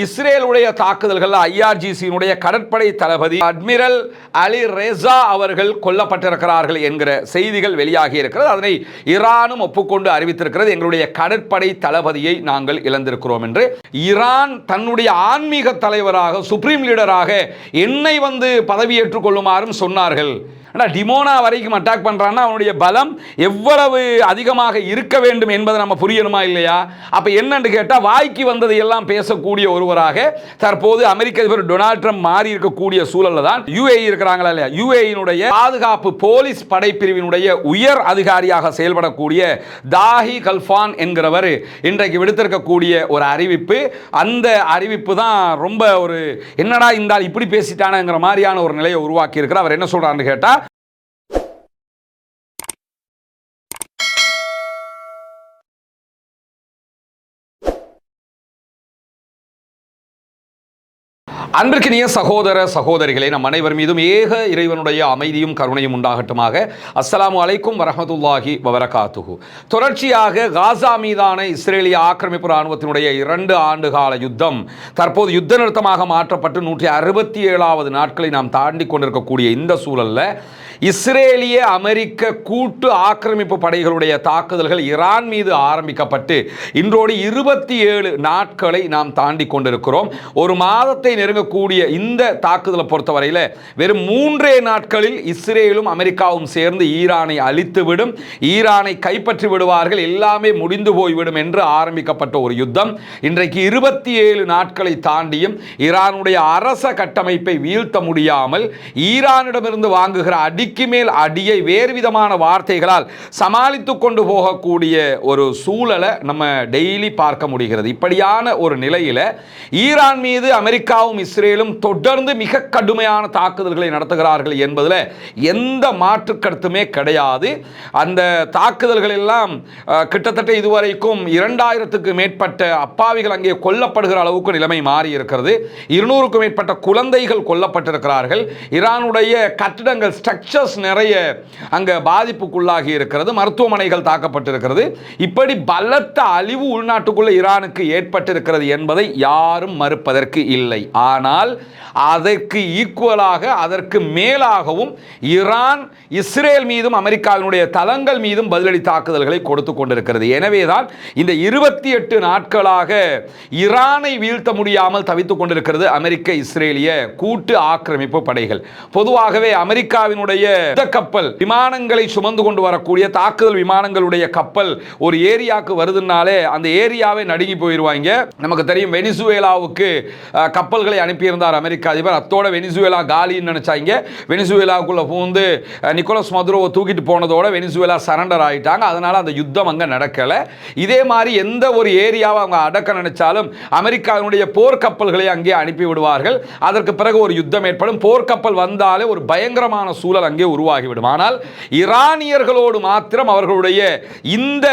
இஸ்ரேலுடைய தாக்குதல்கள் ஐஆர்ஜிசியினுடைய கடற்படை தளபதி அட்மிரல் அலி ரேசா அவர்கள் கொல்லப்பட்டிருக்கிறார்கள் என்கிற செய்திகள் வெளியாகி இருக்கிறது. அதனை ஈரானும் ஒப்புக்கொண்டு அறிவித்திருக்கிறது. எங்களுடைய கடற்படை தளபதியை நாங்கள் இழந்திருக்கிறோம் என்று. ஈரான் தன்னுடைய ஆன்மீக தலைவராக சுப்ரீம் லீடராக என்னை பதவியேற்றுக் கொள்ளுமாறும் சொன்னார்கள். டிமோனா வரைக்கும் அட்டாக் பண்றான்னா அவனுடைய பலம் எவ்வளவு அதிகமாக இருக்க வேண்டும் என்பதை நம்ம புரியணுமா இல்லையா? அப்ப என்னன்னு கேட்டா வாய்க்கு வந்ததை எல்லாம் பேசக்கூடிய ஒருவராக தற்போது அமெரிக்க அதிபர் டொனால்ட் ட்ரம்ப் மாறி இருக்கக்கூடிய சூழல்ல தான் யுஏஇ இருக்கிறாங்களா இல்லையா? யுஏஇனுடைய பாதுகாப்பு போலீஸ் படைப்பிரிவினுடைய உயர் அதிகாரியாக செயல்படக்கூடிய தாஹி கல்ஃபான் என்கிறவர் இன்றைக்கு விடுத்திருக்கக்கூடிய ஒரு அறிவிப்பு. அந்த அறிவிப்பு தான் ரொம்ப ஒரு என்னடா இந்த இப்படி பேசிட்டானங்கிற மாதிரியான ஒரு நிலையை உருவாக்கி இருக்கிறார். அவர் என்ன சொல்றாருன்னு கேட்டா, அன்பிற்கினிய சகோதர சகோதரிகளை நம் அனைவர் மீதும் ஏக இறைவனுடைய அமைதியும் கருணையும் உண்டாகட்டுமாக. அஸ்ஸலாமு அலைக்கும் வரஹ்மத்துல்லாஹி வபரகாத்துஹு. தொடர்ச்சியாக காசா மீதான இஸ்ரேலிய ஆக்கிரமிப்பு இராணுவத்தினுடைய 2 ஆண்டுகால யுத்தம் தற்போது யுத்த நிறுத்தமாக மாற்றப்பட்டு 167வது நாட்களை நாம் தாண்டி கொண்டிருக்கக்கூடிய இந்த சூழல்ல இஸ்ரேலிய அமெரிக்க கூட்டு ஆக்கிரமிப்பு படைகளுடைய தாக்குதல்கள் ஈரான் மீது ஆரம்பிக்கப்பட்டு இன்றோடு 27 நாட்களை நாம் தாண்டி கொண்டிருக்கிறோம். ஒரு மாதத்தை நெருங்கக்கூடிய இந்த தாக்குதலை பொறுத்தவரையில் வெறும் 3 நாட்களில் இஸ்ரேலும் அமெரிக்காவும் சேர்ந்து ஈரானை அழித்துவிடும், ஈரானை கைப்பற்றி விடுவார்கள், எல்லாமே முடிந்து போய்விடும் என்று ஆரம்பிக்கப்பட்ட ஒரு யுத்தம் இன்றைக்கு 27 நாட்களை தாண்டியும் ஈரானுடைய அரச கட்டமைப்பை வீழ்த்த முடியாமல் ஈரானிடமிருந்து வாங்குகிற அடிக்கு மேல் அடியை வேறு விதமான வார்த்தைகளால் சமாளித்துக் கொண்டு போகக்கூடிய ஒரு சூழலை நம்ம டெய்லி பார்க்க முடிகிறது. இப்படியான ஒரு நிலையில ஈரான் மீது அமெரிக்காவும் இஸ்ரேலும் தொடர்ந்து மிக கடுமையான தாக்குதல்களை நடத்துகிறார்கள் என்பதில் எந்த மாற்று கருத்துமே கிடையாது. அந்த தாக்குதல்கள் எல்லாம் கிட்டத்தட்ட இதுவரைக்கும் 2000க்கு மேற்பட்ட அப்பாவிகள் அங்கே கொல்லப்படுகிற அளவுக்கு நிலைமை மாறி இருக்கிறது. 200க்கும் மேற்பட்ட குழந்தைகள் கொல்லப்பட்டிருக்கிறார்கள். ஈரானுடைய கட்டிடங்கள் ஸ்ட்ரக்சர்ஸ் நிறைய அங்க பாதிப்புக்குள்ளாகி இருக்கிறது. மருத்துவமனைகள் தாக்கப்பட்டிருக்கிறது. இப்படி பலத்த அழிவு உள்நாட்டுக்குள்ள ஈரானுக்கு ஏற்பட்டிருக்கிறது என்பதை யாரும் மறுப்பதற்கு இல்லை. ஆனால் அதற்கு ஈக்குவலாக அதற்கு மேலாகவும் ஈரான் இஸ்ரேல் மீதும் அமெரிக்காவினுடைய தளங்கள் மீதும் பதிலடி தாக்குதல்களை கொடுத்து கொண்டிருக்கிறது. எனவேதான் இந்த 28 நாட்களாக ஈரானை வீழ்த்த முடியாமல் தவித்துக் கொண்டிருக்கிறது அமெரிக்க இஸ்ரேலிய கூட்டு ஆக்கிரமிப்பு படைகள். பொதுவாகவே அமெரிக்காவினுடைய கப்பல் விமானங்களை சுமந்து கொண்டு வரக்கூடிய தாக்குதல் விமானங்களுடைய கப்பல் ஒரு ஏரியாவுக்கு வருதுனாலே அந்த ஏரியாவை நடுங்கி போயிடுவாங்க. நமக்கு தெரியும் வெனிசுவேலாவுக்கு கப்பல்களை அனுப்பியிருந்தார் அமெரிக்க அதிபர். அத்தோட வெனிசுவேலா காலின்னு நினைச்சாங்க. வெனிசுவேலாவுக்குள்ள பூந்து நிக்கோலஸ் மதுரோவை தூக்கிட்டு போனதோட வெனிசுவேலா சரண்டர் ஆயிட்டாங்க. அதனால அந்த யுத்தம் அங்க நடக்கல. இதே மாதிரி எந்த ஒரு ஏரியாவை அவங்க அடக்க நினைச்சாலும் அமெரிக்காவினுடைய போர்க்கப்பல்களை அங்கே அனுப்பி விடுவார்கள். அதற்கு பிறகு ஒரு யுத்தம் ஏற்படும். போர்க்கப்பல் வந்தாலே ஒரு பயங்கரமான சூழல் அங்கே உருவாகிவிடும். ஆனால் ஈரானியர்களோடு மாத்திரம் அவர்களுடைய இந்த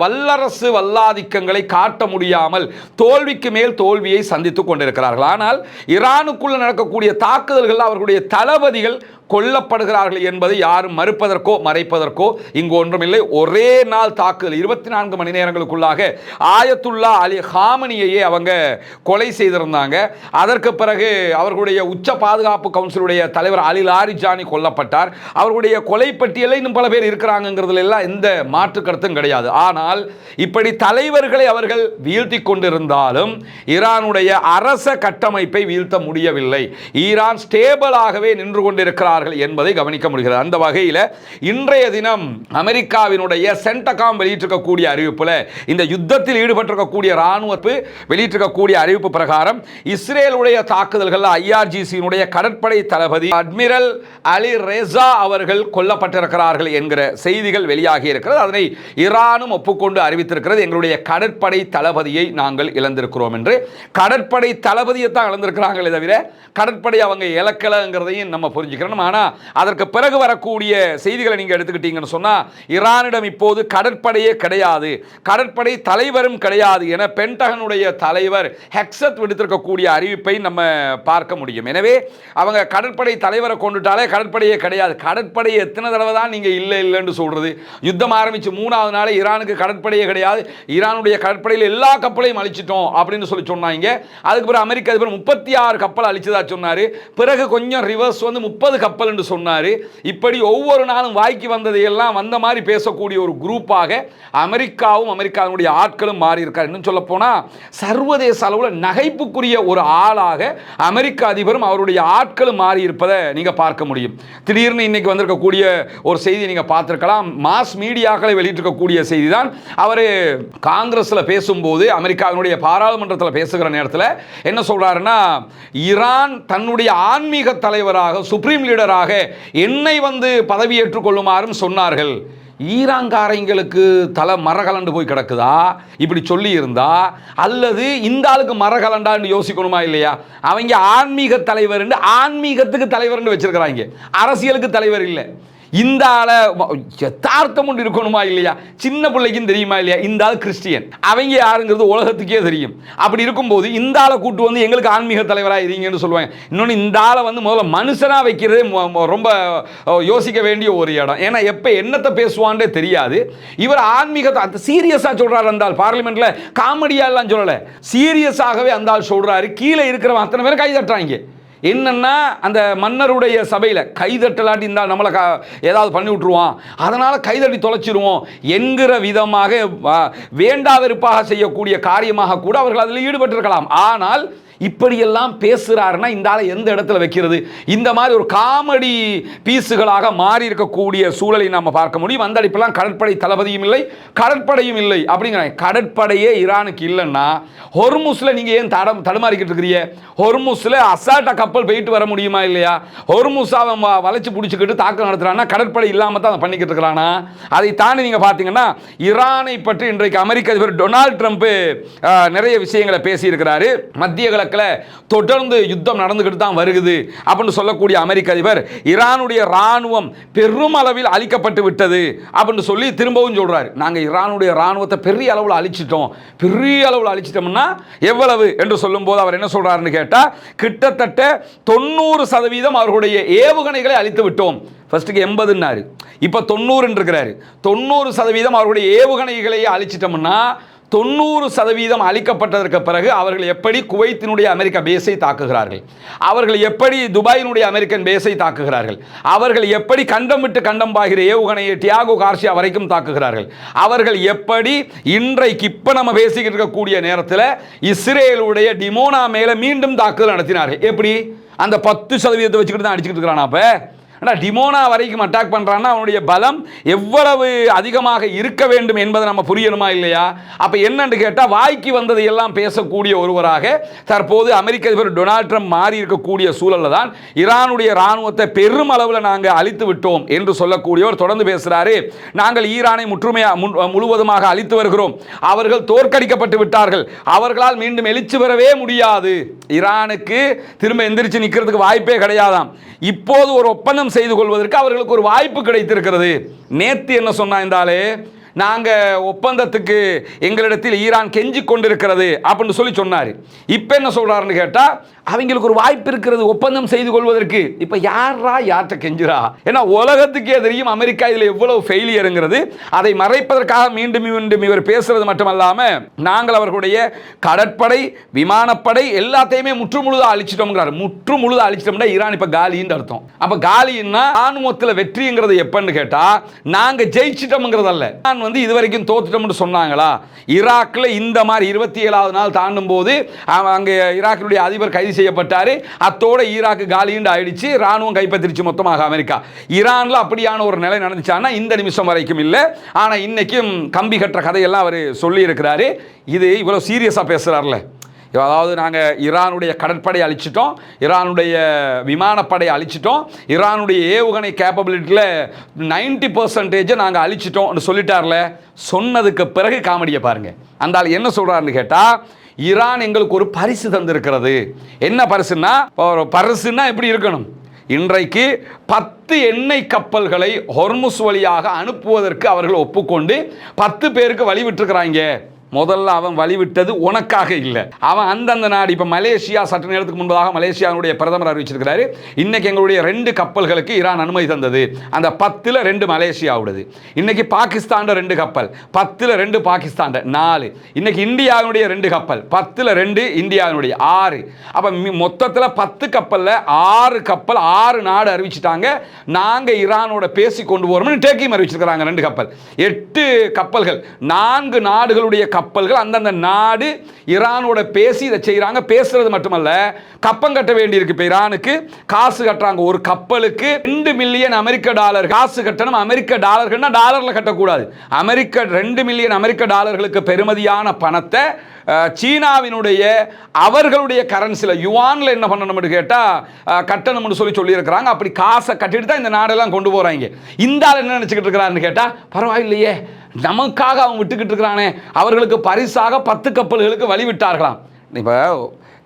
வல்லரசு வல்லாதிக்கங்களை காட்ட முடியாமல் தோல்விக்கு மேல் தோல்வியை சந்தித்துக் கொண்டிருக்கிறார்கள். ஆனால் ஈரானுக்குள்ள நடக்கக்கூடிய தாக்குதல்கள் அவர்களுடைய தளபதிகள் கொல்லப்படுகிறார்கள் என்பதை யாரும் மறுப்பதற்கோ மறைப்பதற்கோ இங்கு ஒன்றுமில்லை. ஒரே நாள் தாக்குதல் 24 மணி நேரங்களுக்குள்ளாக ஆயத்துல்லா அலி ஹாமனியையே அவங்க கொலை செய்திருந்தாங்க. அதற்கு பிறகு அவர்களுடைய உச்ச பாதுகாப்பு கவுன்சிலுடைய தலைவர் அலி லாரிஜானி கொல்லப்பட்டார். அவர்களுடைய கொலை பட்டியலில் இன்னும் பல பேர் இருக்கிறாங்கிறதுல எல்லாம் எந்த மாற்று கருத்தும் கிடையாது. ஆனால் இப்படி தலைவர்களை அவர்கள் வீழ்த்தி கொண்டிருந்தாலும் ஈரானுடைய அரச கட்டமைப்பை வீழ்த்த முடியவில்லை. ஈரான் ஸ்டேபிளாகவே நின்று கொண்டிருக்கிறார் என்பதை கவனிக்க முடிகிறது. அந்த வகையில் இன்றைய தினம் அமெரிக்காவினுடைய சென்டகாம் வெளியிட்டிருக்கக்கூடிய அறிவிப்புல இந்த யுத்தத்தில் ஈடுபட்டிருக்கக்கூடிய ராணுவப்பு வெளியிட்டிருக்கக்கூடிய அறிவிப்பு பிரகாரம் இஸ்ரேலுடைய தாக்குதல்கள் ஐஆர்ஜிசியினுடைய கடற்படை தளபதி அட்மிரல் அலி ரேசா அவர்கள் கொல்லப்பட்டிருக்கிறார்கள் என்கிற செய்திகள் வெளியாகி இருக்கிறது. அதனை ஈரானும் ஒப்புக்கொண்டு அறிவித்திருக்கிறது. எங்களுடைய கடற்படை தளபதியை நாங்கள் இழந்திருக்கிறோம் என்று. கடற்படை தளபதியை தான் இழந்திருக்கிறாங்களே தவிர கடற்படை அவங்க இலக்கலங்கிறதையும் நம்ம புரிஞ்சுக்கிறோம். ஆனால் அதற்கு பிறகு வரக்கூடிய செய்திகளை நீங்கள் எடுத்துக்கிட்டீங்கன்னு சொன்னால் ஈரானிடம் இப்போது கடற்படையே கிடையாது, கடற்படை தலைவரும் கிடையாது என பென்டகனுடைய தலைவர் ஹெக்ஸத் விடுத்திருக்கக்கூடிய அறிவிப்பை நம்ம பார்க்க முடியும். எனவே அவங்க கடற்படை தலைவரை கொண்டுட்டாலே கடற்படையே கிடையாது. கடற்படை எத்தனை தடவை தான் நீங்கள் இல்லை இல்லைன்னு சொல்றது? யுத்தம் ஆரம்பிச்சு 3வது நாளே ஈரானுக்கு கடற்படையே கிடையாது, ஈரானுடைய கடற்படையில் எல்லா கப்பலையும் அழிச்சிட்டோம் அப்படின்னு சொல்லி சொன்னாங்க. அதுக்கு பிறகு அமெரிக்க அதிபர் 36 கப்பல் அழிச்சதா சொன்னாரு. பிறகு கொஞ்சம் ரிவர்ஸ் வந்து 30 கப்பல் என்று சொன்னாரு. இப்படி ஒவ்வொரு நாளும் வாய்க்கு வந்ததையெல்லாம் வந்த மாதிரி பேசக்கூடிய ஒரு குரூப்பாக அமெரிக்காவும் அமெரிக்காவுடைய ஆட்களும் மாறி இருக்கார். இன்னும் சொல்ல போனா சர்வதேச அளவில் நகைப்புக்குரிய ஒரு ஆளாக அமெரிக்க அதிபரும் அவருடைய ஆட்களும் மாறி இருப்பதை நீங்க பார்க்க முடியும். திடீர்னு இன்னைக்கு வந்திருக்கக்கூடிய ஒரு செய்தி நீங்க பார்த்திருக்கலாம். மாஸ் மீடியாக்களை வெளியிட்டிருக்கக்கூடிய செய்தி தான். அவர் காங்கிரஸ்ல பேசும்போது, அமெரிக்காவினுடைய பாராளுமன்றத்தில் பேசுகிற நேரத்தில் என்ன சொல்றாருன்னா, ஈரான் தன்னுடைய ஆன்மீக தலைவராக சுப்ரீம் லீடராக என்னை வந்து பதவியேற்றுக் கொள்ளுமாறும் சொன்னார்கள். ஈரான்காரங்களுக்கு தலை மரகலண்டு போய் கிடக்குதா இப்படி சொல்லி இருந்தா, அல்லது இந்த ஆளுக்கு மரகலண்டான்னு யோசிக்கணுமா இல்லையா? அவங்க ஆன்மீக தலைவர், ஆன்மீகத்துக்கு தலைவர் வச்சிருக்கிறாங்க, அரசியலுக்கு தலைவர் இல்லை. இந்த ஆளை யதார்த்தம் ஒன்று இருக்கணுமா இல்லையா? சின்ன பிள்ளைக்கும் தெரியுமா இல்லையா இந்த ஆள் கிறிஸ்டியன், அவங்க யாருங்கிறது உலகத்துக்கே தெரியும். அப்படி இருக்கும்போது இந்த ஆளை கூட்டு வந்து எங்களுக்கு ஆன்மீக தலைவராக இருங்கன்னு சொல்லுவாங்க. இன்னொன்று இந்த ஆளை வந்து முதல்ல மனுஷனாக வைக்கிறதே ரொம்ப யோசிக்க வேண்டிய ஒரு இடம். ஏன்னா எப்போ என்னத்தை பேசுவான்டே தெரியாது. இவர் ஆன்மீகத்தை சீரியஸாக சொல்கிறார். அந்த ஆள் பார்லிமெண்ட்டில் காமெடியாலாம் சொல்லலை, சீரியஸாகவே அந்த ஆள் சொல்கிறாரு. கீழே இருக்கிறவன் அத்தனை பேர் கை தட்டுறாங்க. என்னன்னா அந்த மன்னருடைய சபையில் கைதட்டலாட்டி இருந்தால் நம்மளை ஏதாவது பண்ணி விட்டுருவான், அதனால் கைதட்டி தொலைச்சிருவோம் என்கிற விதமாக வேண்டா வெறுப்பாக செய்யக்கூடிய காரியமாக கூட அவர்கள் அதில் ஈடுபட்டிருக்கலாம். ஆனால் இப்படியெல்லாம் பேசுகிறாருன்னா இந்த ஆளை எந்த இடத்துல வைக்கிறது? இந்த மாதிரி ஒரு காமெடி பீஸுகளாக மாறி இருக்கக்கூடிய சூழலை நாம் பார்க்க முடியும். அந்த அடிப்பெல்லாம் கடற்படை தளபதியும் இல்லை, கடற்படையும் இல்லை அப்படிங்கிறாங்க. கடற்படையே ஈரானுக்கு இல்லைன்னா ஹொர்முஸ்ல நீங்கள் ஏன் தடுமாறிக்கிட்டு இருக்கிறீங்க? ஹொர்முஸ்ல அசால்ட்டா கப்பல் போயிட்டு வர முடியுமா இல்லையா? ஹொர்முஸ் அவன் வளைச்சு பிடிச்சிக்கிட்டு தாக்கம் நடத்துறான்னா கடற்படை இல்லாமல் தான் பண்ணிக்கிட்டு இருக்கிறானா? அதை தாண்டி நீங்கள் பார்த்தீங்கன்னா ஈரானை பற்றி இன்றைக்கு அமெரிக்க அதிபர் டொனால்ட் ட்ரம்ப் நிறைய விஷயங்களை பேசியிருக்கிறாரு. மத்திய தொடர்ந்து யுத்தம் நடந்துகிட்டு தான் வருகிறது அப்படின்னு சொல்லக்கூடிய அமெரிக்க அதிபர் ஈரானுடைய ராணுவம் பெரும் அளவில் அழிக்கப்பட்டு விட்டது அப்படின்னு சொல்லி திரும்பவும் சொல்றாரு. நாங்க ஈரானுடைய ராணுவத்தை பெரிய அளவில் அழிச்சிட்டோம். பெரிய அளவில் அழிச்சிட்டோம்னா எவ்வளவு என்று சொல்லும் போது அவர் என்ன சொல்றாருன்னு கேட்டா, கிட்டத்தட்ட 90% அவர்களுடைய ஏவுகணைகளை அழித்து விட்டோம். ஃபர்ஸ்ட்டுக்கு 80ன்னாரு, இப்போ 90 இருக்கிறாரு. 90% அவர்களுடைய ஏவுகணைகளை அழிச்சிட்டோம்னா 90% அளிக்கப்பட்டதற்கு பிறகு அவர்கள் எப்படி குவைத்தினுடைய அமெரிக்க பேஸை தாக்குகிறார்கள், அவர்கள் எப்படி துபாயினுடைய அமெரிக்கன் பேஸை தாக்குகிறார்கள், அவர்கள் எப்படி கண்டம் விட்டு கண்டம் பாகிற ஏவுகணையை டியாகோ கார்சியா வரைக்கும் தாக்குகிறார்கள், அவர்கள் எப்படி இன்றைக்கு இப்போ நம்ம பேசிக்கிட்டு இருக்கக்கூடிய நேரத்தில் இஸ்ரேலுடைய டிமோனா மேலே மீண்டும் தாக்குதல் நடத்தினார்கள். எப்படி அந்த 10% வச்சுக்கிட்டு தான் அடிச்சுக்கிட்டு இருக்கிறான். அப்போ ஆனால் டிமோனா வரைக்கும் அட்டாக் பண்ணுறான்னா அவனுடைய பலம் எவ்வளவு அதிகமாக இருக்க வேண்டும் என்பதை நம்ம புரியணுமா இல்லையா? அப்போ என்னன்னு கேட்டால் வாய்க்கு வந்ததை எல்லாம் பேசக்கூடிய ஒருவராக தற்போது அமெரிக்க அதிபர் டொனால்ட் ட்ரம்ப் மாறி இருக்கக்கூடிய சூழலில் தான் ஈரானுடைய இராணுவத்தை பெரும் அளவில் நாங்கள் அழித்து விட்டோம் என்று சொல்லக்கூடியவர் தொடர்ந்து பேசுகிறாரு. நாங்கள் ஈரானை முழுவதுமாக அழித்து வருகிறோம், அவர்கள் தோற்கடிக்கப்பட்டு விட்டார்கள், அவர்களால் மீண்டும் எழுச்சி பெறவே முடியாது, ஈரானுக்கு திரும்ப எந்திரிச்சு நிற்கிறதுக்கு வாய்ப்பே கிடையாதாம். இப்போது ஒரு ஒப்பந்தம் செய்து கொள்வதற்கு அவர்களுக்கு ஒரு வாய்ப்பு கிடைத்திருக்கிறது. நேத்து என்ன சொன்னா இருந்தாலே, நாங்கள் ஒப்பந்தத்துக்கு எங்களிடத்தில் ஈரான் கெஞ்சி கொண்டிருக்கிறது அப்படின்னு சொல்லி சொன்னார். இப்போ என்ன சொல்கிறாருன்னு கேட்டால், அவங்களுக்கு ஒரு வாய்ப்பு இருக்கிறது ஒப்பந்தம் செய்து கொள்வதற்கு. இப்போ யார்கிட்ட கெஞ்சுறா? ஏன்னா உலகத்துக்கே தெரியும் அமெரிக்கா இதில் எவ்வளவு ஃபெயிலியருங்கிறது. அதை மறைப்பதற்காக மீண்டும் மீண்டும் இவர் பேசுறது மட்டுமல்லாமல், நாங்கள் அவர்களுடைய கடற்படை விமானப்படை எல்லாத்தையுமே முற்றுமுழுதாக அழிச்சிட்டோம்ங்கிறார். முற்றுமுழுதாக அழிச்சிட்டோம்னா ஈரான் இப்போ காலின்னு அர்த்தம். அப்போ காலின்னா ராணுவத்தில் வெற்றிங்கிறது எப்பன்னு கேட்டால், நாங்கள் ஜெயிச்சிட்டோம்ங்கிறதல்ல. நான் வந்து இதுவரைக்கும் தோத்துட்டோம்னு சொன்னாங்களா? ஈராக்கில் இந்த மாதிரி 27வது நாள் தாண்டும் போது அங்கே ஈராக்கினுடைய அதிபர் கைது செய்யப்பட்டாரு. அத்தோட ஈராக்கு காலிண்டு ஆயிடுச்சு, ராணுவம் கைப்பற்றிச்சு மொத்தமாக அமெரிக்கா. ஈரான்ல அப்படியான ஒரு நிலை நடந்துச்சான்னா இந்த நிமிஷம் வரைக்கும் இல்லை. ஆனால் இன்னைக்கும் கம்பி கட்டுற கதையெல்லாம் அவர் சொல்லி இருக்கிறாரு. இது இவ்வளவு சீரியஸா பேசுறாருல, அதாவது நாங்கள் ஈரானுடைய கடற்படை அழிச்சிட்டோம், ஈரானுடைய விமானப்படை அழிச்சிட்டோம், ஈரானுடைய ஏவுகணை கேப்பபிலிட்டியில் 90% நாங்கள் அழிச்சிட்டோம்னு சொல்லிட்டார்ல. சொன்னதுக்கு பிறகு காமெடியை பாருங்க. அந்த ஆள் என்ன சொல்றாருன்னு கேட்டால், ஈரான் எங்களுக்கு ஒரு பரிசு தந்திருக்கிறது. என்ன பரிசுன்னா, பரிசுன்னா எப்படி இருக்கணும்? இன்றைக்கு 10 எண்ணெய் கப்பல்களை ஹொர்முஸ் வழியாக அனுப்புவதற்கு அவர்கள் ஒப்புக்கொண்டு 10 பேருக்கு வழி விட்டுருக்கிறாங்க. முதல்ல அவன் வழிவிட்டது உனக்காக இல்லை. அவன் அந்தந்த நாடு, இப்போ மலேசியா சற்று நேரத்துக்கு முன்பதாக மலேசியாவுடைய பிரதமர் அறிவிச்சிருக்கிறாரு, இன்னைக்கு எங்களுடைய 2 கப்பல்களுக்கு ஈரான் அனுமதி தந்தது. அந்த 10ல் 2 மலேசியாவுடையது. இன்னைக்கு பாகிஸ்தான் 2 கப்பல், 10ல் 2 பாகிஸ்தான் 4. இன்னைக்கு இந்தியாவுடைய 2 கப்பல், 10ல் 2 இந்தியாவுடைய 6. அப்போ மொத்தத்தில் 10 கப்பலில் 6 கப்பல் 6 நாடு அறிவிச்சிட்டாங்க, நாங்கள் ஈரானோட பேசி கொண்டு போகிறோம்னு. டேக்கியும் அறிவிச்சிருக்கிறாங்க 2 கப்பல். 8 கப்பல்கள், 4 நாடுகளுடைய கப்பல்கள் அந்தந்த நாடு ஈரானோட பேசி இதை செய்யறாங்க. பேசுறது மட்டுமல்ல, கப்பம் கட்ட வேண்டி இருக்கு. இப்போ ஈரானுக்கு காசு கட்டுறாங்க. ஒரு கப்பலுக்கு $2 மில்லியன் அமெரிக்க டாலர் காசு கட்டணும். அமெரிக்க டாலர்கள்னா டாலர்ல கட்டக்கூடாது. 2 மில்லியன் அமெரிக்க டாலர்களுக்கு பெறுமதியான பணத்தை சீனாவினுடைய அவர்களுடைய கரன்சியில் யுவான்ல என்ன பண்ணணும்னு கேட்டால் கட்டணும்னு சொல்லியிருக்கிறாங்க. அப்படி காசை கட்டிட்டு தான் இந்த நாடெல்லாம் கொண்டு போகிறாங்க. இந்த ஆள் என்ன நினச்சிக்கிட்டு இருக்கிறாருன்னு கேட்டால், பரவாயில்லையே நமக்காக அவன் விட்டுக்கிட்டு இருக்கிறானே, அவர்களுக்கு பரிசாக 10 கப்பல்களுக்கு வழி விட்டார்களாம். இப்போ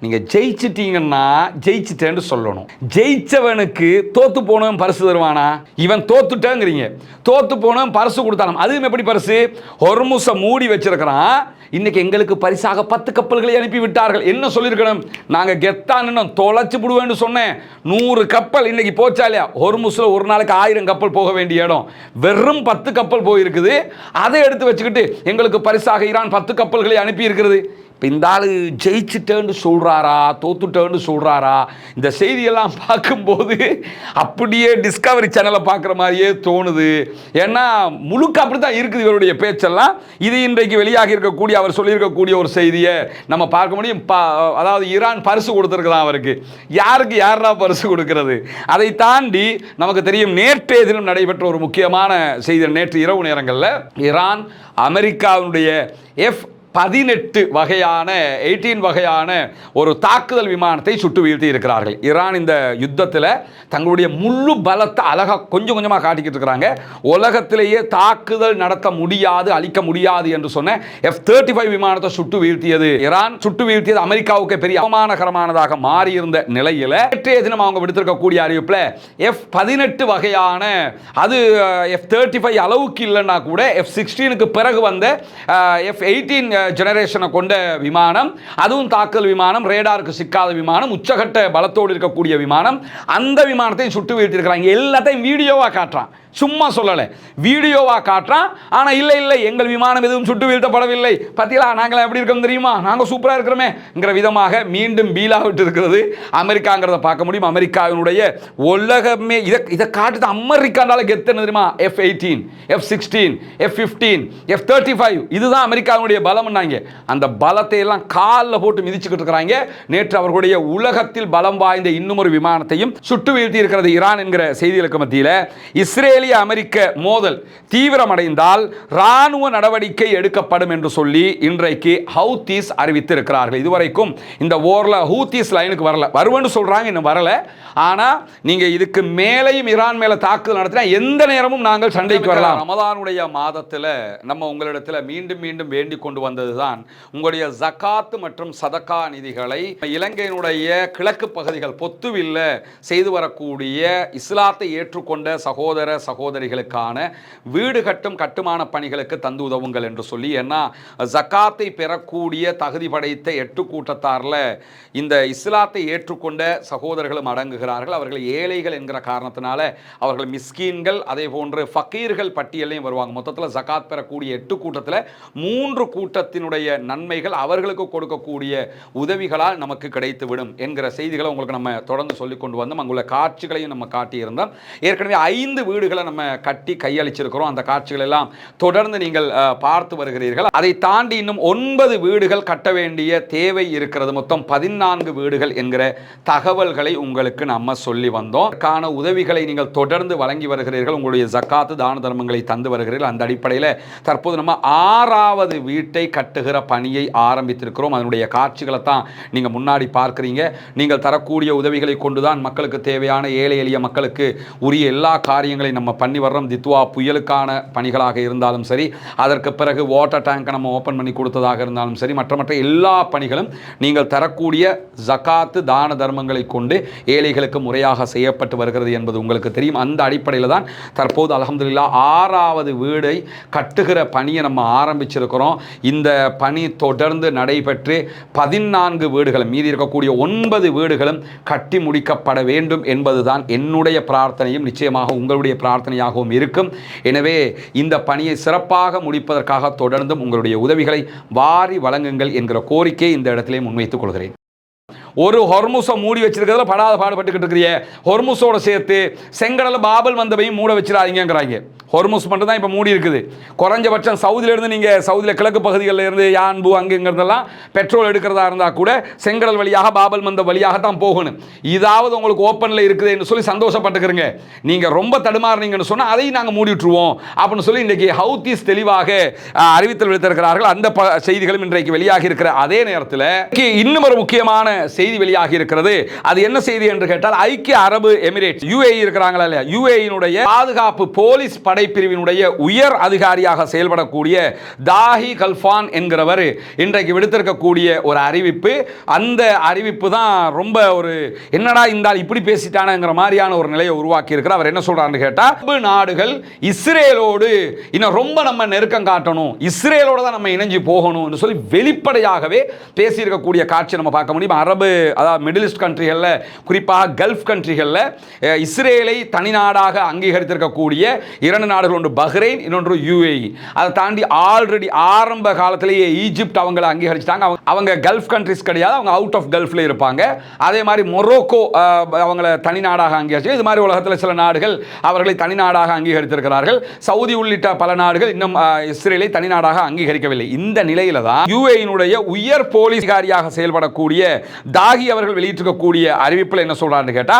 நீங்கள் ஜெயிச்சிட்டீங்கன்னா ஜெயிச்சிட்டேன்னு சொல்லணும். ஜெயிச்சவனுக்கு தோத்து போனவன் பரிசு தருவானா? இவன் தோத்துட்டேங்கிறீங்க, தோத்து போனவன் பரிசு கொடுத்தாலும் அதுவும் எப்படி பரிசு? ஹொர்முஸை மூடி வச்சிருக்கிறான். இன்னைக்கு எங்களுக்கு பரிசாக 10 கப்பல்களை அனுப்பி விட்டார்கள். என்ன சொல்லியிருக்கணும்? நாங்கள் கெத்தான்னு தொலைச்சு விடுவேன்னு சொன்னேன். 100 கப்பல் இன்னைக்கு போச்சா இல்லையா? ஹொர்முஸில் ஒரு நாளைக்கு 1000 கப்பல் போக வேண்டிய இடம் வெறும் 10 கப்பல் போயிருக்குது. அதை எடுத்து வச்சுக்கிட்டு எங்களுக்கு பரிசாக ஈரான் 10 கப்பல்களை அனுப்பி இருக்கிறது. இப்போ இந்த ஆள் ஜெயிச்சுட்டேன்னு சொல்கிறாரா தோத்துட்டேன்னு சொல்கிறாரா? இந்த செய்தியெல்லாம் பார்க்கும்போது அப்படியே டிஸ்கவரி சேனலை பார்க்குற மாதிரியே தோணுது. ஏன்னா முழுக்க அப்படி தான் இருக்குது இவருடைய பேச்செல்லாம். இது இன்றைக்கு வெளியாகி இருக்கக்கூடிய அவர் சொல்லியிருக்கக்கூடிய ஒரு செய்தியை நம்ம பார்க்க முடியும். அதாவது ஈரான் பரிசு கொடுத்துருக்குதான் அவருக்கு. யாருக்கு யாரா பரிசு கொடுக்கிறது? அதை தாண்டி நமக்கு தெரியும், நேற்றைய தினம் நடைபெற்ற ஒரு முக்கியமான செய்தி. நேற்று இரவு நேரங்களில் ஈரான் அமெரிக்காவுடைய F-18 வகையான 18 வகையான ஒரு தாக்குதல் விமானத்தை சுட்டு வீழ்த்தி இருக்கிறார்கள். ஈரான் இந்த யுத்தத்தில் தங்களுடைய முழு பலத்தை அழகாக கொஞ்சம் கொஞ்சமாக காட்டிக்கிட்டு இருக்கிறாங்க. உலகத்திலேயே தாக்குதல் நடத்த முடியாது, அழிக்க முடியாது என்று சொன்ன F-35 விமானத்தை சுட்டு வீழ்த்தியது ஈரான். சுட்டு வீழ்த்தியது அமெரிக்காவுக்கு பெரிய அவமானகரமானதாக மாறியிருந்த நிலையில் நேற்றைய தினம் அவங்க விடுத்திருக்கக்கூடிய அறிவிப்பில் F-18 வகையான, அது F-35 அளவுக்கு இல்லைன்னா கூட F-16க்கு பிறகு வந்த F-18 ஜெனரேஷனை கொண்ட விமானம், அதுவும் தாக்குதல் விமானம், ரேடாருக்கு சிக்காத விமானம், உச்சகட்ட பலத்தோடு இருக்கக்கூடிய விமானம், அந்த விமானத்தை சுட்டு வீழ்த்திருக்கிறாங்க. எல்லாத்தையும் வீடியோவாக காட்டுறான், சும்மா சொல்லலை, வீடியோவாக காட்டுறான். ஆனால் இல்லை இல்லை எங்கள் விமானம் எதுவும் சுட்டு வீழ்த்தப்படவில்லை, பத்தியா நாங்கள் எப்படி இருக்கோம் தெரியுமா, நாங்கள் சூப்பராக இருக்கிறோமேங்கிற விதமாக மீண்டும் பீலா விட்டு இருக்கிறது அமெரிக்காங்கிறத பார்க்க முடியும். அமெரிக்காவினுடைய உலகமே இதை காட்டுது. அமெரிக்கானால கெத்தன தெரியுமா? F-18, F-16, F-15, F-35 இதுதான் அமெரிக்காவினுடைய பலம். அந்த பலத்தை எல்லாம் காலில் போட்டு மிதிச்சுக்கிட்டு இருக்கிறாங்க. நேற்று அவர்களுடைய உலகத்தில் பலம் வாய்ந்த இன்னும் ஒரு விமானத்தையும் சுட்டு வீழ்த்தி இருக்கிறது ஈரான் என்கிற செய்திகளுக்கு மத்தியில் இஸ்ரேலிய அமெரிக்க மோதல் தீவிரமடைந்தால் ராணுவ நடவடிக்கை எடுக்கப்படும் என்று சொல்லி இன்றைக்கு ஹவுத்தீஸ் அறிவித்து இருக்கிறார்கள். இதுவரைக்கும் இந்த ஓர்ல ஹூத்தீஸ் லைனுக்கு வரல, வருவன்னு சொல்றாங்க, இன்னும் வரல. ஆனா நீங்க இதுக்கு மேலையும் ஈரான் மேல தாக்குதல் நடத்தினா எந்த நேரமும் நாங்கள் சண்டைக்கு வரலாம். ரமதானுடைய மாதத்தில் நம்ம உங்களிடத்தில் மீண்டும் மீண்டும் வேண்டிக் கொண்டு வந்ததுதான் உங்களுடைய ஜகாத் மற்றும் சதகா நிதிகளை இலங்கையினுடைய கிழக்கு பகுதிகள் பொத்துவில்ல செய்து வரக்கூடிய இஸ்லாத்தை ஏற்றுக்கொண்ட சகோதர சகோதரிகளுக்கான வீடு கட்டும் கட்டுமான பணிகளுக்கு தந்து உதவுங்கள் என்று சொல்லி. ஏன்னா ஜகாத்தை பெறக்கூடிய தகுதி படைத்த 8 கூட்டத்தாரில் இந்த இஸ்லாத்தை ஏற்றுக்கொண்ட சகோதரர்களும் அடங்குகிறார்கள். அவர்கள் ஏழைகள் என்கிற காரணத்தினால அவர்கள் மிஸ்கீன்கள், அதே போன்று ஃபக்கீர்கள் பட்டியலையும் வருவாங்க. மொத்தத்தில் ஜகாத் பெறக்கூடிய 8 கூட்டத்தில் 3 கூட்டத்தினுடைய நன்மைகள் அவர்களுக்கு கொடுக்கக்கூடிய உதவிகளால் நமக்கு கிடைத்துவிடும் என்கிற செய்திகளை உங்களுக்கு நம்ம தொடர்ந்து சொல்லிக் கொண்டு வந்தோம். அங்குள்ள காட்சிகளையும் நம்ம காட்டியிருந்தோம். ஏற்கனவே 5 வீடுகளை நம்ம கட்டி கையளிச்சிருக்கிறோம். அந்த காட்சிகள் எல்லாம் தொடர்ந்து நீங்கள் பார்த்து வருகிறீர்கள். அதை தாண்டி இன்னும் 9 வீடுகள் கட்ட வேண்டிய தேவை இருக்கிறது. மொத்தம் 14 வீடுகள் என்கிற தகவல்களை உங்களுக்கு நம்ம சொல்லி வந்தோம். அதற்கான உதவிகளை நீங்கள் தொடர்ந்து வழங்கி வருகிறீர்கள். உங்களுடைய ஜக்காத்து தான தர்மங்களை தந்து வருகிறீர்கள். அந்த அடிப்படையில் தற்போது நம்ம 6வது வீட்டை கட்டுகிற பணியை ஆரம்பித்திருக்கிறோம். அதனுடைய காட்சிகளை தான் நீங்கள் முன்னாடி பார்க்குறீங்க. நீங்கள் தரக்கூடிய உதவிகளை கொண்டு தான் மக்களுக்கு தேவையான ஏழை எளிய மக்களுக்கு உரிய எல்லா காரியங்களையும் நம்ம பண்ணி வர்றோம். தித்வா புயலுக்கான பணிகளாக இருந்தாலும் சரி, அதற்கு பிறகு வாட்டர் டேங்கை நம்ம ஓப்பன் பண்ணி கொடுத்ததாக இருந்தாலும் சரி, மற்ற எல்லா பணிகளும் நீங்கள் தரக்கூடிய ஜகாத்து தான தர்மங்களை கொண்டு ஏழைகளுக்கு முறையாக செய்யப்பட்டு வருகிறது என்பது உங்களுக்கு தெரியும். அந்த அடிப்படையில் தான் தற்போது அல்ஹம்துலில்லாஹ் 6வது வீடை கட்டுகிற பணியை நம்ம ஆரம்பிச்சிருக்கிறோம். இந்த பணி தொடர்ந்து நடைபெற்று 14 வீடுகளும், மீதி இருக்கக்கூடிய 9 வீடுகளும் கட்டி முடிக்கப்பட வேண்டும் என்பதுதான் என்னுடைய பிரார்த்தனையும் நிச்சயமாக உங்களுடைய பிரார்த்தனையாகவும் இருக்கும். எனவே இந்த பணியை சிறப்பாக முடிப்பதற்காக தொடர்ந்தும் உங்களுடைய உதவிகளை வாரி வழங்குங்கள் என்கிற கோரிக்கையை இந்த இடத்திலே முன்வைத்துக் கொள்கிறேன். ஒரு ஹொர்முஸை மூடி வச்சிருக்கிறதுல படாத பாடுபட்டுக்கிட்டு இருக்கிறிய ஹொர்முஸோட சேர்த்து செங்கடல பாபல் வந்தவையும் மூட வச்சிடாதீங்கிறாங்க. ஹொர்முஸ் மட்டும் தான் இப்போ மூடி இருக்குது. குறைஞ்சபட்சம் சவுதியிலேருந்து நீங்கள் சவுதியில் கிழக்கு பகுதிகளில் இருந்து யான்பு அங்குங்கிறதெல்லாம் பெட்ரோல் எடுக்கிறதா இருந்தால் கூட செங்கடல் வழியாக பாபல் மந்த வழியாக தான் போகணும். இதாவது உங்களுக்கு ஓப்பனில் இருக்குதுன்னு சொல்லி சந்தோஷப்பட்டுக்கிறங்க. நீங்கள் ரொம்ப தடுமாறுனீங்கன்னு சொன்னால் அதையும் நாங்கள் மூடி விட்டுருவோம் அப்படின்னு சொல்லி இன்றைக்கி ஹவுத்தீஸ் தெளிவாக அறிவித்தல் விடுத்திருக்கிறார்கள். அந்த செய்திகளும் இன்றைக்கு வெளியாகி இருக்கிற அதே நேரத்தில் இன்னும் ஒரு முக்கியமான செய்தி வெளியாகி இருக்கிறது. அது என்ன செய்தி என்று கேட்டால், ஐக்கிய அரபு எமிரேட்ஸ் UAE இருக்கிறாங்களா இல்லையா, UAE-னுடைய பாதுகாப்பு போலீஸ் படைப்பிரிவினுடைய உயர் அதிகாரியாக செயல்படக்கூடிய தாஹி கல்ஃபான் என்கிறவர் இன்றைக்கு விடுத்திருக்கக்கூடிய ஒரு அறிவிப்பு. அந்த அறிவிப்பு தான் ரொம்ப ஒரு என்னடா இந்த இப்படி பேசிட்டானுங்கிற மாதிரியான ஒரு நிலையை உருவாக்கி இருக்கிறார். அவர் என்ன சொல்றாருன்னு கேட்டா, அரபு நாடுகள் இஸ்ரேலோடு இன்னும் ரொம்ப நம்ம நெருக்கம் காட்டணும், இஸ்ரேலோட தான் நம்ம இணைஞ்சு போகணும்னு சொல்லி வெளிப்படையாகவே பேசியிருக்கக்கூடிய காட்சி நம்ம பார்க்க முடியும். அரபு அதாவது மிடில் ஈஸ்ட் கண்ட்ரிகளில், குறிப்பாக கல்ஃப் கண்ட்ரிகளில் இஸ்ரேலை தனிநாடாக அங்கீகரித்திருக்கக்கூடிய 2 நாடுகள், ஒன்று பஹ்ரைன், இன்னொன்று UAE. அதை தாண்டி ஆல்ரெடி ஆரம்ப காலத்திலேயே ஈஜிப்ட் அவங்களை அங்கீகரிச்சிட்டாங்க. அவங்க கல்ஃப் கண்ட்ரிஸ் கிடையாது, அவங்க அவுட் ஆஃப் கல்ஃப்ல இருப்பாங்க. அதே மாதிரி மொரோக்கோ அவங்களை தனிநாடாக அங்கீகரிச்சு, இது மாதிரி உலகத்தில் சில நாடுகள் அவர்களை தனிநாடாக அங்கீகரித்திருக்கிறார்கள். சவுதி உள்ளிட்ட பல நாடுகள் இன்னும் இஸ்ரேலை தனிநாடாக அங்கீகரிக்கவில்லை. இந்த நிலையில தான் UAE-னுடைய உயர் போலீஸ் அதிகாரியாக செயல்படக்கூடிய தாகி அவர்கள் வெளியிட்டிருக்கக்கூடிய அறிவிப்பில் என்ன சொல்றாருன்னு கேட்டா,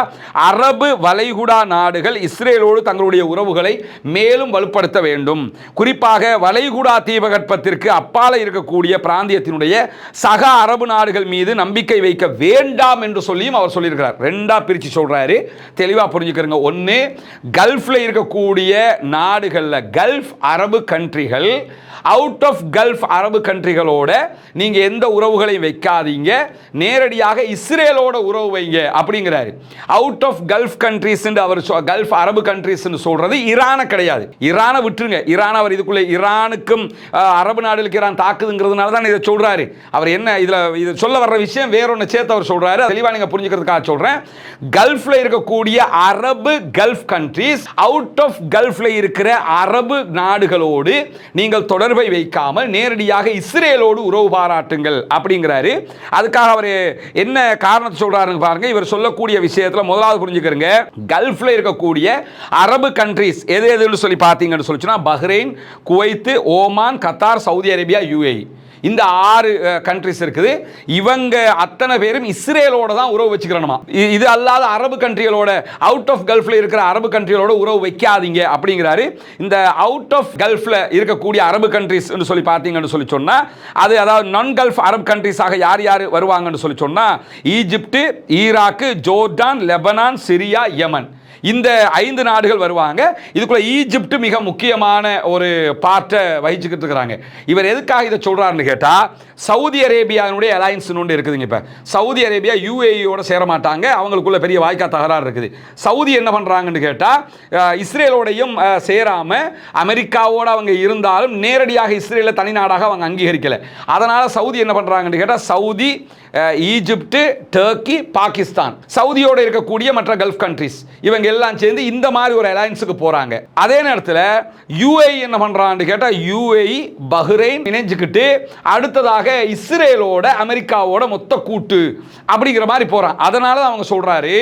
அரபு வளைகுடா நாடுகள் இஸ்ரேலோடு தங்களுடைய உறவுகளை மேலும் வலுப்படுத்த வேண்டும், குறிப்பாக வளைகுடா தீபகற்பத்திற்கு அப்பால இருக்கக்கூடிய பிராந்தியத்தினுடைய சக அரபு நாடுகள் மீது நம்பிக்கை வைக்க வேண்டாம் என்று சொல்லியும் அவர் சொல்லியிருக்கிறார். ரெண்டா பிரிச்சு சொல்றாரு, தெளிவா புரிஞ்சுக்கிறங்க. ஒன்னு, கல்ஃப்ல இருக்கக்கூடிய நாடுகள்ல கல்ஃப் அரபு கண்ட்ரிகள், அவுட் ஆஃப் கல்ஃப் அரபு கண்ட்ரிகளோட நீங்க எந்த உறவுகளையும் வைக்காதீங்க, நேரடியாக இஸ்ரேலோட உறவு வைங்க அப்படிங்கிறாரு. அவுட் ஆஃப் கல்ஃப் கண்ட்ரிஸ் அவர் கல்ஃப் அரபு கண்ட்ரிஸ் சொல்றது ஈரான கிடையாது. ஈரானை விட்டுருங்க. ஈரான் அவர் இதுக்குள்ள ஈரானுக்கும் அரபு நாடுகளுக்கு ஈரான் தாக்குதுங்கிறதுனால தான் இதை சொல்றாரு. அவர் என்ன இது சொல்ல வர்ற விஷயம் வேறொன்னு சேர்த்து அவர் சொல்றாரு. தெளிவா நீங்க புரிஞ்சுக்கிறதுக்காக சொல்றேன். கல்ஃப்ல இருக்கக்கூடிய அரபு கல்ஃப் கண்ட்ரிஸ், அவுட் ஆஃப் கல்ஃப்ல இருக்கிற அரபு நாடுகளோடு நீங்கள் தொடர்பை வைக்காமல் நேரடியாக இஸ்ரேலோடு உறவு பாராட்டுங்கள் அப்படிங்கிறாரு. அதுக்காக அவர் என்ன காரணத்தை சொல்றாருன்னு பாருங்க. இவர் சொல்லக்கூடிய விஷயத்துல முதலாவது புரிஞ்சுக்கிறங்க, கல்ஃப்ல இருக்கக்கூடிய அரபு கண்ட்ரிஸ் எது எதுன்னு சொல்லி பார்த்தீங்கன்னு சொல்லிச்சுன்னா, Bahrain, Kuwait, Oman, Qatar, Saudi Arabia, UAE. இந்த 6 கண்ட்ரிஸ் இருக்குது. இவங்க அத்தனை பேரும் இஸ்ரேலோட தான் உறவு வச்சுக்கிறணுமா. இது அல்லாத அரபு கண்ட்ரிகளோட, அவுட் ஆஃப் கல்ஃப்ல இருக்கிற அரபு கண்ட்ரிகளோட உறவு வைக்காதீங்க அப்படிங்கிறாரு. இந்த அவுட் ஆஃப் கல்ஃப்ல இருக்கக்கூடிய அரபு கண்ட்ரிஸ் சொல்லி பார்த்தீங்கன்னு சொல்லி சொன்னா, அது அதாவது நான் கல்ஃப் அரபு கண்ட்ரிஸாக யார் யார் வருவாங்கன்னு சொல்லி சொன்னா, Egypt, Iraq, Jordan, Lebanon, Syria, Yemen, இந்த 5 நாடுகள் வருவாங்க. இதுக்குள்ள ஈஜிப்ட் மிக முக்கியமான ஒரு பார்ட்டை வகிச்சுக்கிட்டு இருக்கிறாங்க. இவர் எதுக்காக இதை சொல்றாருன்னு கேட்டா, சவுதி அரேபியாவுடைய அலையன்ஸ் ஒன்று இருக்குதுங்க. இப்போ சவுதி அரேபியா UAE-யோட சேர மாட்டாங்க, அவங்களுக்குள்ள பெரிய வாய்க்கா தகராறு இருக்குது. சவுதி என்ன பண்றாங்கன்னு கேட்டா, இஸ்ரேலோடையும் சேராம அமெரிக்காவோட அவங்க இருந்தாலும் நேரடியாக இஸ்ரேலை தனிநாடாக அவங்க அங்கீகரிக்கல. அதனால சவுதி என்ன பண்றாங்கன்னு கேட்டா, சவுதி, ஈஜிப்ட், டர்க்கி, பாகிஸ்தான், சவுதியோட இருக்கக்கூடிய மற்ற கல்ஃப் கண்ட்ரிஸ் இவங்க எல்லாம் சேர்ந்து இந்த மாதிரி ஒரு அலையன்ஸுக்கு போறாங்க. அதே நேரத்தில் UAE என்ன பண்றான்னு கேட்டா, UAE பஹ்ரைன் இணைஞ்சுக்கிட்டு அடுத்ததாக இஸ்ரேலோட அமெரிக்காவோட மொத்த கூட்டு அப்படிங்கிற மாதிரி போறான். அதனால அவங்க சொல்றாரு,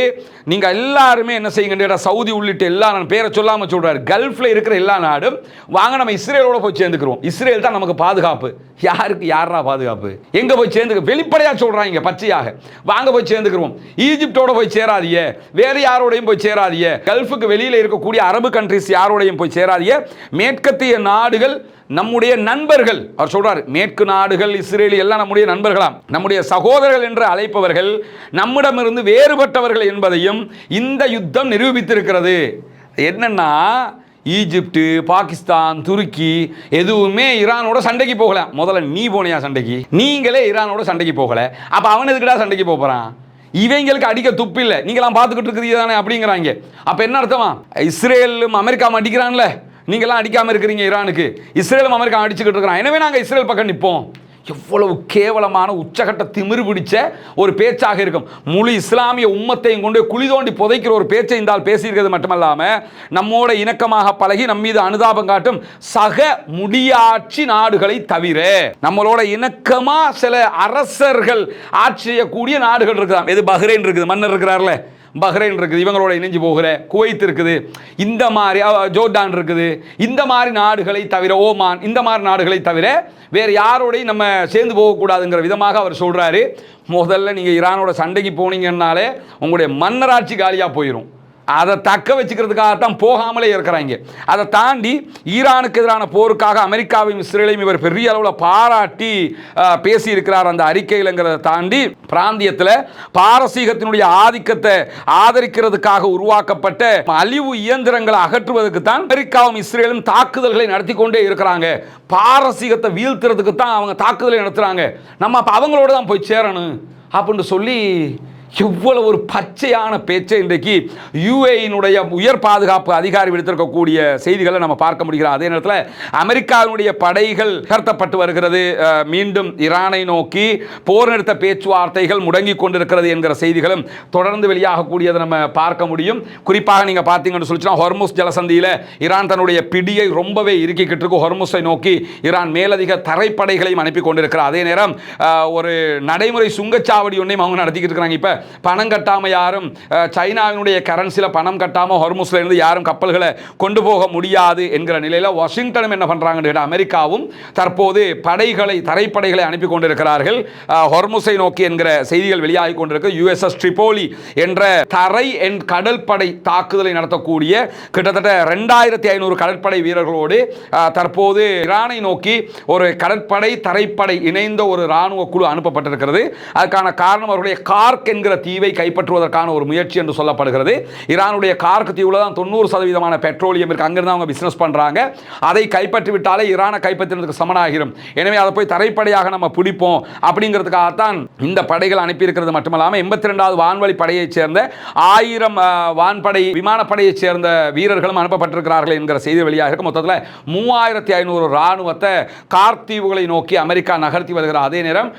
நீங்க எல்லாருமே என்ன செய்யுங்க, சவுதி உள்ளிட்ட எல்லா பேரை சொல்லாம சொல்றாரு, கல்ஃப்ல இருக்கிற எல்லா நாடும் வாங்க நம்ம இஸ்ரேலோட போய் சேர்ந்துக்கிறோம், இஸ்ரேல் தான் நமக்கு பாதுகாப்பு. யாருக்கு யாரா பாதுகாப்பு, எங்க போய் சேர்ந்து வெளிப்படையா சொல்றாரு. சொல்றாங்க பச்சையாக, வாங்க போய் சேர்ந்துக்கிறோம். ஈஜிப்டோட போய் சேராதிய, வேறு யாரோடையும் போய் சேராதிய, கல்ஃபுக்கு வெளியில் இருக்கக்கூடிய அரபு கண்ட்ரிஸ் யாரோடையும் போய் சேராதிய, மேற்கத்திய நாடுகள் நம்முடைய நண்பர்கள். அவர் சொல்றார், மேற்கு நாடுகள், இஸ்ரேல் எல்லாம் நம்முடைய நண்பர்களாம், நம்முடைய சகோதரர்கள் என்று அழைப்பவர்கள் நம்மிடமிருந்து வேறுபட்டவர்கள் என்பதையும் இந்த யுத்தம் நிரூபித்திருக்கிறது. என்னன்னா, ஈஜிப்டு, பாகிஸ்தான், துருக்கி எதுவுமே ஈரானோட சண்டைக்கு போகல. முதல்ல நீ போனியா சண்டைக்கு? நீங்களே ஈரானோட சண்டைக்கு போகல, அப்ப அவன் எதுக்குடா சண்டைக்கு போறான்? இவங்களுக்கு அடிக்க துப்பு இல்லை, நீங்களாம் பார்த்துக்கிட்டு இருக்கிறீங்க தானே அப்படிங்கிறாங்க. அப்ப என்ன அர்த்தமா? இஸ்ரேலும் அமெரிக்காவும் அடிக்கிறான்ல, நீங்களாம் அடிக்காம இருக்கிறீங்க ஈரானுக்கு, இஸ்ரேலும் அமெரிக்கா அடிச்சுக்கிட்டு இருக்கிறான், எனவே நாங்கள் இஸ்ரேல் பக்கம் நிற்போம். எவ்வளவு கேவலமான உச்சகட்ட திமிரு பிடிச்ச ஒரு பேச்சாக இருக்கும். முழு இஸ்லாமிய உம்மத்தையும் கொண்டு குழி தோண்டி புதைக்கிற ஒரு பேச்சை இந்த ஆள் பேசியிருக்கிறது மட்டுமல்லாம, நம்மோட இணக்கமாக பழகி நம் மீது அனுதாபம் காட்டும் சக முடியாட்சி நாடுகளை தவிர நம்மளோட இணக்கமா சில அரசர்கள் ஆட்சி செய்யக்கூடிய நாடுகள் இருக்குதாம். எது? பஹ்ரைன் இருக்குது, மன்னர் இருக்கிறார்ல, பஹ்ரைன் இருக்குது, இவங்களோட இணைஞ்சு போகிற குவைத் இருக்குது, இந்த மாதிரி ஜோர்டான் இருக்குது, இந்த மாதிரி நாடுகளை தவிர, ஓமான், இந்த மாதிரி நாடுகளை தவிர வேறு யாரோடையும் நம்ம சேர்ந்து போகக்கூடாதுங்கிற விதமாக அவர் சொல்றாரு. முதல்ல நீங்க ஈரானோட சண்டைக்கு போனீங்கன்னாலே உங்களுடைய மன்னராட்சி காலியாக போயிடும். அதை தக்க வச்சுக்கிறதுக்காகத்தான் போகாமலே இருக்கிறாங்க. அதை தாண்டி ஈரானுக்கு எதிரான போருக்காக அமெரிக்காவையும் இஸ்ரேலையும் இவர் பெரிய அளவில் பாராட்டி பேசியிருக்கிறார் அந்த அறிக்கையிலங்கிறத தாண்டி, பிராந்தியத்தில் பாரசீகத்தினுடைய ஆதிக்கத்தை ஆதரிக்கிறதுக்காக உருவாக்கப்பட்ட அழிவு இயந்திரங்களை அகற்றுவதற்கு தான் அமெரிக்காவும் இஸ்ரேலும் தாக்குதல்களை நடத்தி கொண்டே இருக்கிறாங்க. பாரசீகத்தை வீழ்த்துறதுக்கு தான் அவங்க தாக்குதலை நடத்துறாங்க. நம்ம அப்போ அவங்களோட தான் போய் சேரணும் அப்படின்னு சொல்லி எவ்வளவு ஒரு பச்சையான பேச்சை இன்றைக்கு யுஏஇனுடைய உயர் பாதுகாப்பு அதிகாரி விடுத்திருக்கக்கூடிய செய்திகளை நம்ம பார்க்க முடிகிறோம். அதே நேரத்தில் அமெரிக்காவினுடைய படைகள் நகர்த்தப்பட்டு வருகிறது, மீண்டும் ஈரானை நோக்கி போர் நிறுத்த பேச்சுவார்த்தைகள் முடங்கி கொண்டிருக்கிறது என்கிற செய்திகளும் தொடர்ந்து வெளியாகக்கூடியதை நம்ம பார்க்க முடியும். குறிப்பாக நீங்கள் பார்த்தீங்கன்னு சொல்லிச்சுன்னா, ஹொர்முஸ் ஜலசந்தியில் ஈரான் தன்னுடைய பிடியை ரொம்பவே இறுக்கிக்கிட்டு இருக்கு. ஹொர்முஸை நோக்கி ஈரான் மேலதிக தரைப்படைகளையும் அனுப்பி கொண்டிருக்கிறார். அதே நேரம் ஒரு நடைமுறை சுங்கச்சாவடி ஒன்றையும் அவங்க நடத்திக்கிட்டு இருக்கிறாங்க. இப்போ பணம் கட்டாம யாரும் சைனாவினுடைய கரன்சியில் பணம் கட்டாம ஹொர்முஸ்ல இருந்து யாரும் கப்பல்களை கொண்டு போக முடியாது என்கிற நிலையில் வாஷிங்டனும் என்ன பண்றாங்க, அமெரிக்காவும் தற்போது படைகளை, தரைப்படைகளை அனுப்பி கொண்டிருக்கிறார்கள் ஹொர்முஸை நோக்கி என்கிற செய்திகள் வெளியாகி கொண்டிருக்கு. யுஎஸ்எஸ் ட்ரிபோலி என்ற தரை கடல் படை தாக்குதலை நடத்தக்கூடிய கிட்டத்தட்ட 2500 கடற்படை வீரர்களோடு தற்போது ஈரானை நோக்கி ஒரு கடற்படை தரைப்படை இணைந்த ஒரு ராணுவ குழு அனுப்பப்பட்டிருக்கிறது. அதுக்கான காரணம் அவருடைய கார்க் என்கிற தீவை கைப்பற்றுவதற்கான ஒரு முயற்சி என்று சொல்லப்படுகிறது. ஈரானுடைய கார்க் தீவுல தான் 90% பெட்ரோலியம் இருக்கு, அங்கிருந்து அவங்க பிசினஸ் பண்றாங்க. அதை கைப்பற்றி விட்டாலே ஈரானை கைப்பற்றுவதற்கு சமனாகிரும். எனவே அதை போய் தரைப்படையாக நம்ம பிடிப்போம் அப்படிங்கிறதுக்காகத்தான் இந்த படைகள் அனுப்பி இருக்கிறது மட்டுமல்லாமல் 82வது வான்வழி படையைச் சேர்ந்த 1000 வான்படை விமானப்படையைச் சேர்ந்த வீரர்களும் அனுப்பப்பட்டிருக்கிறார்கள் என்கிற செய்தி வெளியாக இருக்கு. மொத்தத்தில் 3500 ராணுவத்தை கார்க் தீவுகளை நோக்கி அமெரிக்கா நகர்த்தி வருகிறார். அதே நேரம்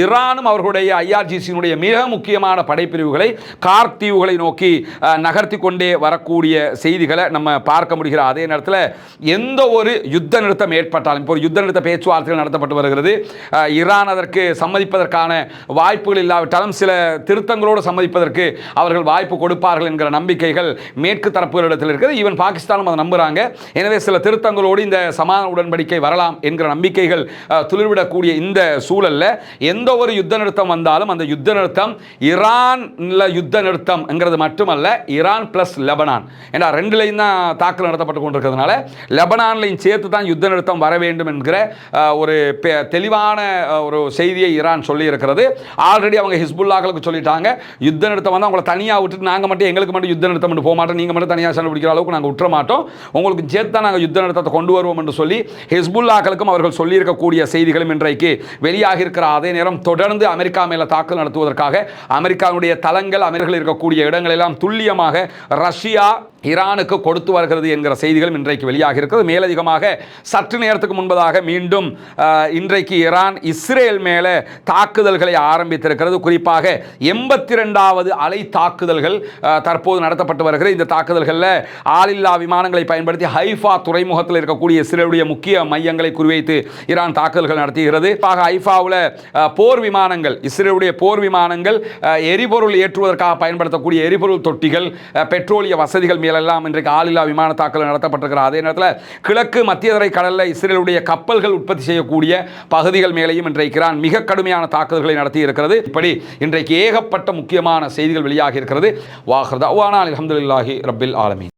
ஈரானும் அவர்களுடைய ஐஆர்ஜிசியினுடைய மிக முக்கியமான படைப்பிரிவுகளை கார்க் தீவுகளை நோக்கி நகர்த்தி கொண்டே வரக்கூடிய செய்திகளை நம்ம பார்க்க முடிகிறோம். அதே நேரத்தில் எந்த ஒரு யுத்த நிறுத்தம் ஏற்பட்டாலும், இப்போ யுத்த நிறுத்த பேச்சுவார்த்தைகள் நடத்தப்பட்டு வருகிறது, ஈரான் அதற்கு சம்மதிப்பதற்கான வாய்ப்புகள் இல்லாவிட்டாலும் சில திருத்தங்களோடு சம்மதிப்பதற்கு அவர்கள் வாய்ப்பு கொடுப்பார்கள் என்கிற நம்பிக்கைகள் மேற்கு தரப்புகளிடத்தில் இருக்கிறது. ஈவன் பாகிஸ்தானும் அதை நம்புறாங்க. எனவே சில திருத்தங்களோடு இந்த சமாதான உடன்படிக்கை வரலாம் என்கிற நம்பிக்கைகள் துளிர்விடக்கூடிய இந்த சூழல்ல எந்த ஒரு யுத்த நிறுத்தம் வந்தாலும் அந்த யுத்த நிறுத்தம் ஈரான்ல யுத்த நிறுத்தம்ங்கிறது மட்டுமல்ல, ஈரான் பிளஸ் லெபனான், ஏன்னா ரெண்டுலையும் தான் தாக்குதல் நடத்தப்பட்டு கொண்டிருக்கிறதுனால லெபனான்லையும் சேர்த்து தான் யுத்த நிறுத்தம் வர வேண்டும் என்கிற ஒரு தெளிவான ஒரு செய்தியை ஈரான் சொல்லி இருக்கிறது. ஆல்ரெடி அவங்க ஹிஸ்புல்லாக்களுக்கு சொல்லிட்டாங்க, யுத்த நிறுத்தம் வந்து அவங்களை தனியாக விட்டுட்டு நாங்கள் மட்டும் எங்களுக்கு மட்டும் யுத்த நிறுத்தம் போக மாட்டோம், நீங்கள் மட்டும் தனியாக சண்டை பிடிக்கிற அளவுக்கு நாங்கள் விட்டுற மாட்டோம், உங்களுக்கு சேர்த்து தான் நாங்கள் யுத்த நிறுத்தத்தை கொண்டு வருவோம் என்று சொல்லி ஹிஸ்புல்லாக்களுக்கும் அவர்கள் சொல்லியிருக்கக்கூடிய செய்திகளும் இன்றைக்கு வெளியாக இருக்கிற. அதே நேரம் தொடர்ந்து அமெரிக்கா மேல தாக்குதல் நடத்துவதற்காக அமெரிக்காவுடைய தளங்கள், அமெரிக்கர்கள் இருக்கக்கூடிய இடங்கள் எல்லாம் துல்லியமாக ரஷ்யா ஈரானுக்கு கொடுத்து வருகிறது என்கிற செய்திகளும் இன்றைக்கு வெளியாக இருக்கிறது. மேலதிகமாக சற்று நேரத்துக்கு முன்பதாக மீண்டும் இன்றைக்கு ஈரான் இஸ்ரேல் மேலே தாக்குதல்களை ஆரம்பித்திருக்கிறது. குறிப்பாக 82வது அலை தாக்குதல்கள் தற்போது நடத்தப்பட்டு வருகிறது. இந்த தாக்குதல்களில் ஆளில்லா விமானங்களை பயன்படுத்தி ஹைஃபா துறைமுகத்தில் இருக்கக்கூடிய இஸ்ரேலுடைய முக்கிய மையங்களை குறிவைத்து ஈரான் தாக்குதல்கள் நடத்துகிறது. ஹைஃபாவில் போர் விமானங்கள், இஸ்ரேலுடைய போர் விமானங்கள் எரிபொருள் ஏற்றுவதற்காக பயன்படுத்தக்கூடிய எரிபொருள் தொட்டிகள், பெட்ரோலிய வசதிகள் மேல் பகுதிகள் எல்லாம் இன்றைக்கு ஆளில்லா விமான தாக்குதல் நடத்தப்பட்டிருக்கிற அதே நேரத்தில் கிழக்கு மத்தியதரை கடலில் இஸ்ரேலுடைய கப்பல்கள் உற்பத்தி செய்யக்கூடிய பகுதிகள் மேலேயும் இன்றைக்கு ஈரான் மிக கடுமையான தாக்குதல்களை நடத்தி இருக்கிறது. இப்படி இன்றைக்கு ஏகப்பட்ட முக்கியமான செய்திகள் வெளியாகி இருக்கிறது. வாஹிர் தஅவானா அல்ஹம்துலில்லாஹி ரப்பில் ஆலமீன்.